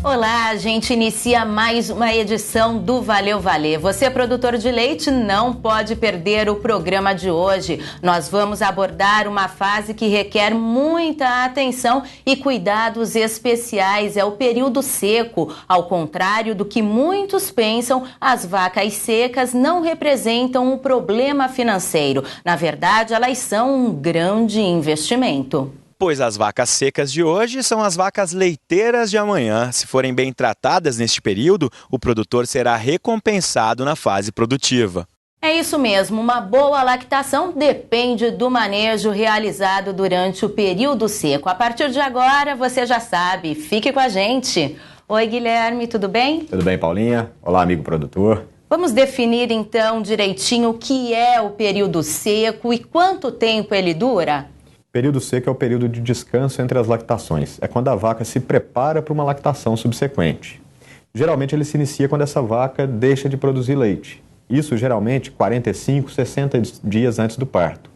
Olá, a gente inicia mais uma edição do Valeu Valer. Você, produtor de leite, não pode perder o programa de hoje. Nós vamos abordar uma fase que requer muita atenção e cuidados especiais. É o período seco. Ao contrário do que muitos pensam, as vacas secas não representam um problema financeiro. Na verdade, elas são um grande investimento. Pois as vacas secas de hoje são as vacas leiteiras de amanhã. Se forem bem tratadas neste período, o produtor será recompensado na fase produtiva. É isso mesmo, uma boa lactação depende do manejo realizado durante o período seco. A partir de agora, você já sabe, fique com a gente. Oi, Guilherme, tudo bem? Tudo bem, Paulinha? Olá, amigo produtor. Vamos definir então direitinho o que é o período seco e quanto tempo ele dura? O período seco é o período de descanso entre as lactações. É quando a vaca se prepara para uma lactação subsequente. Geralmente ele se inicia quando essa vaca deixa de produzir leite. Isso geralmente 45, 60 dias antes do parto.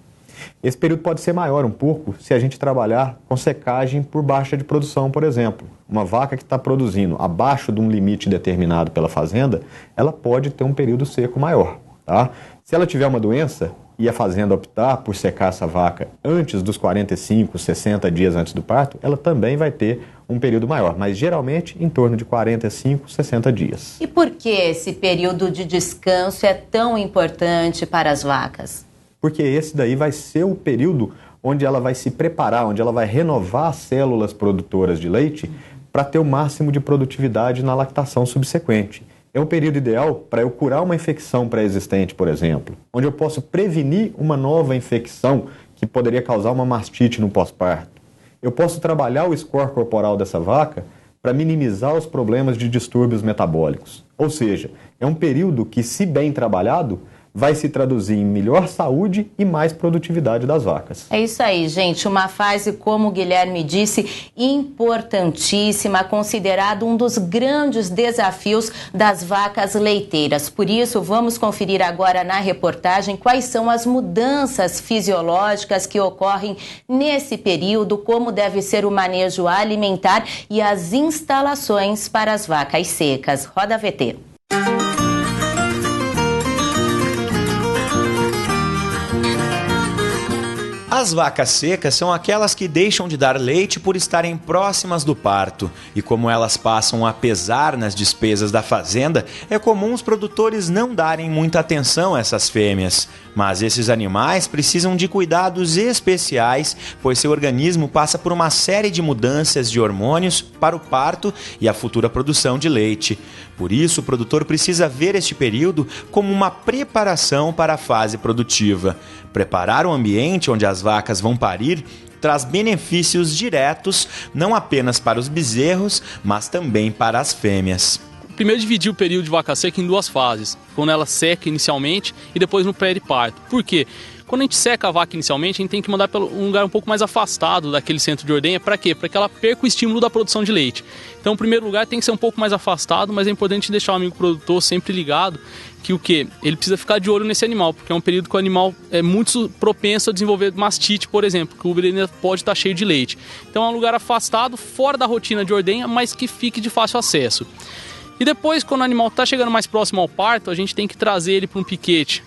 Esse período pode ser maior um pouco se a gente trabalhar com secagem por baixa de produção, por exemplo. Uma vaca que está produzindo abaixo de um limite determinado pela fazenda, ela pode ter um período seco maior, tá? Se ela tiver uma doença e a fazenda optar por secar essa vaca antes dos 45, 60 dias antes do parto, ela também vai ter um período maior, mas geralmente em torno de 45, 60 dias. E por que esse período de descanso é tão importante para as vacas? Porque esse daí vai ser o período onde ela vai se preparar, onde ela vai renovar as células produtoras de leite para ter o máximo de produtividade na lactação subsequente. É um período ideal para eu curar uma infecção pré-existente, por exemplo, onde eu posso prevenir uma nova infecção que poderia causar uma mastite no pós-parto. Eu posso trabalhar o score corporal dessa vaca para minimizar os problemas de distúrbios metabólicos. Ou seja, é um período que, se bem trabalhado, vai se traduzir em melhor saúde e mais produtividade das vacas. É isso aí, gente. Uma fase, como o Guilherme disse, importantíssima, considerado um dos grandes desafios das vacas leiteiras. Por isso, vamos conferir agora na reportagem quais são as mudanças fisiológicas que ocorrem nesse período, como deve ser o manejo alimentar e as instalações para as vacas secas. Roda a VT. As vacas secas são aquelas que deixam de dar leite por estarem próximas do parto. E como elas passam a pesar nas despesas da fazenda, é comum os produtores não darem muita atenção a essas fêmeas. Mas esses animais precisam de cuidados especiais, pois seu organismo passa por uma série de mudanças de hormônios para o parto e a futura produção de leite. Por isso, o produtor precisa ver este período como uma preparação para a fase produtiva. Preparar o ambiente onde as vacas vão parir traz benefícios diretos, não apenas para os bezerros, mas também para as fêmeas. Primeiro, dividir o período de vaca seca em duas fases, quando ela seca inicialmente e depois no pré-parto. Por quê? Quando a gente seca a vaca inicialmente, a gente tem que mandar para um lugar um pouco mais afastado daquele centro de ordenha. Para quê? Para que ela perca o estímulo da produção de leite. Então, o primeiro lugar tem que ser um pouco mais afastado, mas é importante deixar o amigo produtor sempre ligado que o quê? Ele precisa ficar de olho nesse animal, porque é um período que o animal é muito propenso a desenvolver mastite, por exemplo, que o útero ainda pode estar cheio de leite. Então, é um lugar afastado, fora da rotina de ordenha, mas que fique de fácil acesso. E depois, quando o animal está chegando mais próximo ao parto, a gente tem que trazer ele para um piquete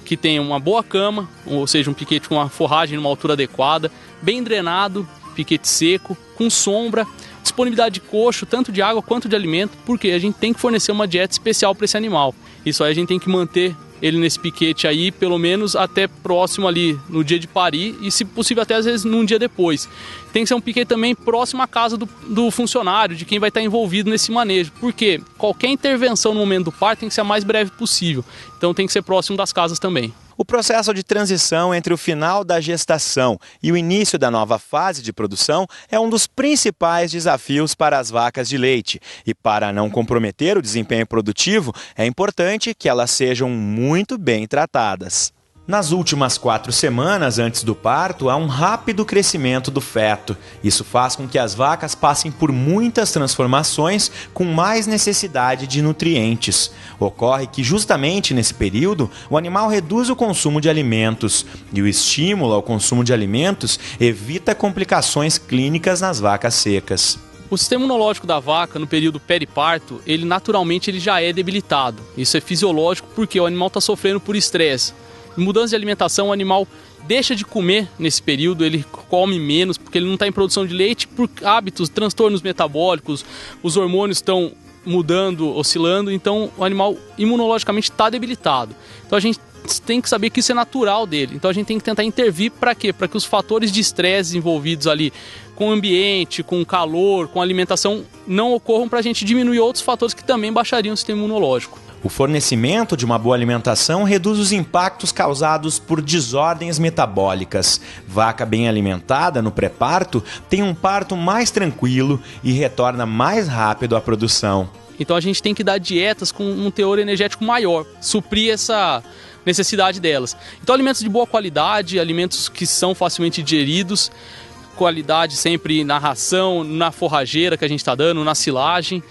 que tenha uma boa cama, ou seja, um piquete com uma forragem numa altura adequada, bem drenado, piquete seco, com sombra, disponibilidade de coxo, tanto de água quanto de alimento, porque a gente tem que fornecer uma dieta especial para esse animal. Isso aí a gente tem que manter ele nesse piquete aí, pelo menos até próximo ali no dia de parir e, se possível, até às vezes num dia depois. Tem que ser um piquete também próximo à casa do funcionário, de quem vai estar envolvido nesse manejo, porque qualquer intervenção no momento do parto tem que ser a mais breve possível, então tem que ser próximo das casas também. O processo de transição entre o final da gestação e o início da nova fase de produção é um dos principais desafios para as vacas de leite. E para não comprometer o desempenho produtivo, é importante que elas sejam muito bem tratadas. Nas últimas 4 semanas antes do parto, há um rápido crescimento do feto. Isso faz com que as vacas passem por muitas transformações com mais necessidade de nutrientes. Ocorre que justamente nesse período, o animal reduz o consumo de alimentos e o estímulo ao consumo de alimentos evita complicações clínicas nas vacas secas. O sistema imunológico da vaca no período periparto, ele naturalmente já é debilitado. Isso é fisiológico porque o animal está sofrendo por estresse. Em mudança de alimentação, o animal deixa de comer nesse período, ele come menos porque ele não está em produção de leite por hábitos, transtornos metabólicos, os hormônios estão mudando, oscilando, então o animal imunologicamente está debilitado. Então a gente tem que saber que isso é natural dele. Então a gente tem que tentar intervir para quê? Para que os fatores de estresse envolvidos ali com o ambiente, com o calor, com a alimentação não ocorram, para a gente diminuir outros fatores que também baixariam o sistema imunológico. O fornecimento de uma boa alimentação reduz os impactos causados por desordens metabólicas. Vaca bem alimentada no pré-parto tem um parto mais tranquilo e retorna mais rápido à produção. Então a gente tem que dar dietas com um teor energético maior, suprir essa necessidade delas. Então alimentos de boa qualidade, alimentos que são facilmente digeridos, qualidade sempre na ração, na forrageira que a gente está dando, na silagem.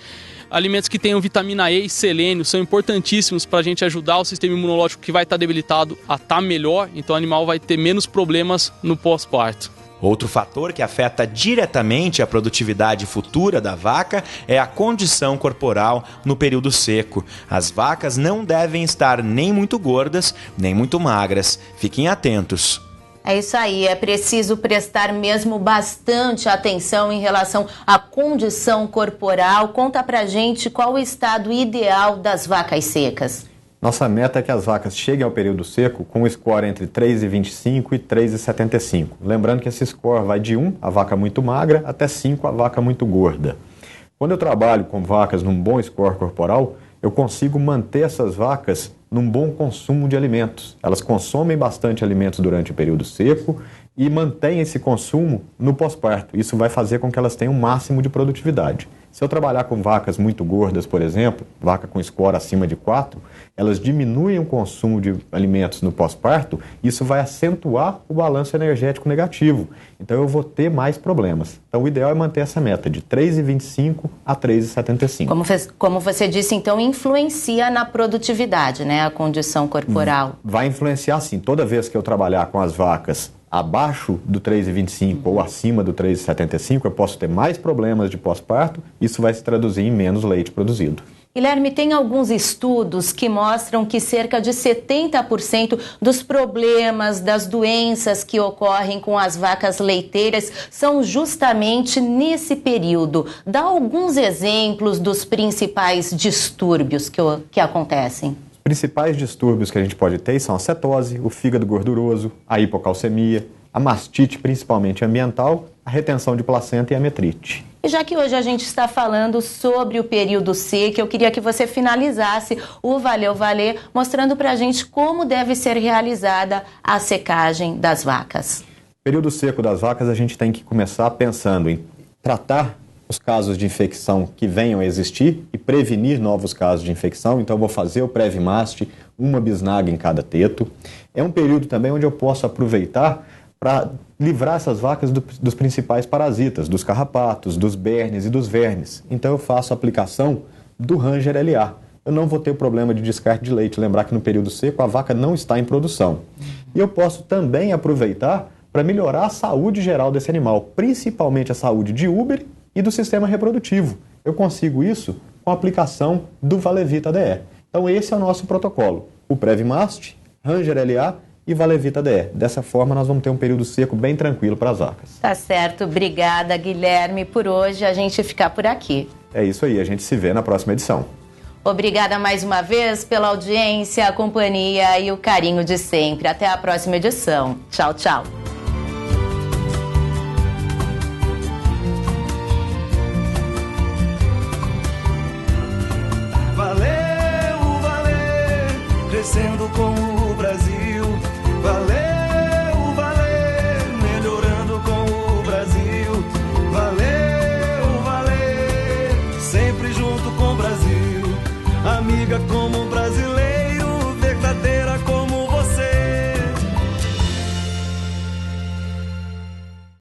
Alimentos que tenham vitamina E e selênio são importantíssimos para a gente ajudar o sistema imunológico que vai estar debilitado a estar melhor, então o animal vai ter menos problemas no pós-parto. Outro fator que afeta diretamente a produtividade futura da vaca é a condição corporal no período seco. As vacas não devem estar nem muito gordas, nem muito magras. Fiquem atentos. É isso aí, é preciso prestar mesmo bastante atenção em relação à condição corporal. Conta pra gente qual o estado ideal das vacas secas. Nossa meta é que as vacas cheguem ao período seco com um score entre 3,25 e 3,75. Lembrando que esse score vai de 1, a vaca muito magra, até 5, a vaca muito gorda. Quando eu trabalho com vacas num bom score corporal, eu consigo manter essas vacas num bom consumo de alimentos. Elas consomem bastante alimentos durante o período seco e mantêm esse consumo no pós-parto. Isso vai fazer com que elas tenham o máximo de produtividade. Se eu trabalhar com vacas muito gordas, por exemplo, vaca com score acima de 4, elas diminuem o consumo de alimentos no pós-parto, isso vai acentuar o balanço energético negativo. Então eu vou ter mais problemas. Então o ideal é manter essa meta de 3,25 a 3,75. Como você disse, então influencia na produtividade, né, a condição corporal? Vai influenciar sim. Toda vez que eu trabalhar com as vacas abaixo do 3,25 ou acima do 3,75, eu posso ter mais problemas de pós-parto, isso vai se traduzir em menos leite produzido. Guilherme, tem alguns estudos que mostram que cerca de 70% dos problemas, das doenças que ocorrem com as vacas leiteiras são justamente nesse período. Dá alguns exemplos dos principais distúrbios que acontecem. Os principais distúrbios que a gente pode ter são a cetose, o fígado gorduroso, a hipocalcemia, a mastite, principalmente ambiental, a retenção de placenta e a metrite. E já que hoje a gente está falando sobre o período seco, eu queria que você finalizasse o Valeu Valer, mostrando para a gente como deve ser realizada a secagem das vacas. Período seco das vacas, a gente tem que começar pensando em tratar os casos de infecção que venham a existir e prevenir novos casos de infecção. Então eu vou fazer o Previmast, uma bisnaga em cada teto. É um período também onde eu posso aproveitar para livrar essas vacas dos principais parasitas, dos carrapatos, dos bernes e dos vermes. Então eu faço a aplicação do Ranger LA. Eu não vou ter o problema de descarte de leite. Lembrar que no período seco a vaca não está em produção. E eu posso também aproveitar para melhorar a saúde geral desse animal, principalmente a saúde de úbere e do sistema reprodutivo. Eu consigo isso com a aplicação do Valevita DE. Então esse é o nosso protocolo. O Previmast, Ranger LA e Valevita DE. Dessa forma nós vamos ter um período seco bem tranquilo para as vacas. Tá certo. Obrigada, Guilherme. Por hoje a gente fica por aqui. É isso aí. A gente se vê na próxima edição. Obrigada mais uma vez pela audiência, a companhia e o carinho de sempre. Até a próxima edição. Tchau, tchau.